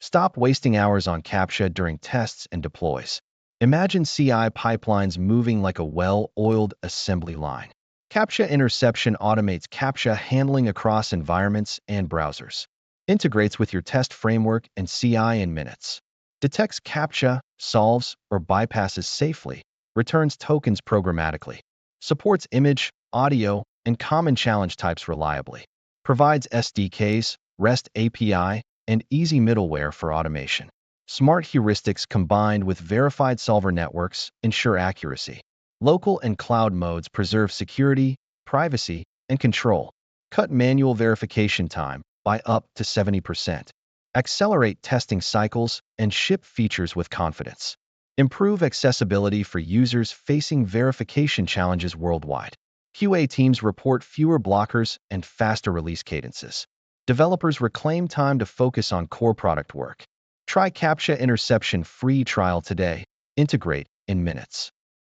Stop wasting hours on CAPTCHA during tests and deploys. Imagine CI pipelines moving like a well-oiled assembly line. CAPTCHA Interception automates CAPTCHA handling across environments and browsers. Integrates with your test framework and CI in minutes. Detects CAPTCHA, solves, or bypasses safely. Returns tokens programmatically. Supports image, audio, and common challenge types reliably. Provides SDKs, REST API, and easy middleware for automation. Smart heuristics combined with verified solver networks ensure accuracy. Local and cloud modes preserve security, privacy, and control. Cut manual verification time by up to 70%. Accelerate testing cycles and ship features with confidence. Improve accessibility for users facing verification challenges worldwide. QA teams report fewer blockers and faster release cadences. Developers reclaim time to focus on core product work. Try CAPTCHA Interception free trial today. Integrate in minutes.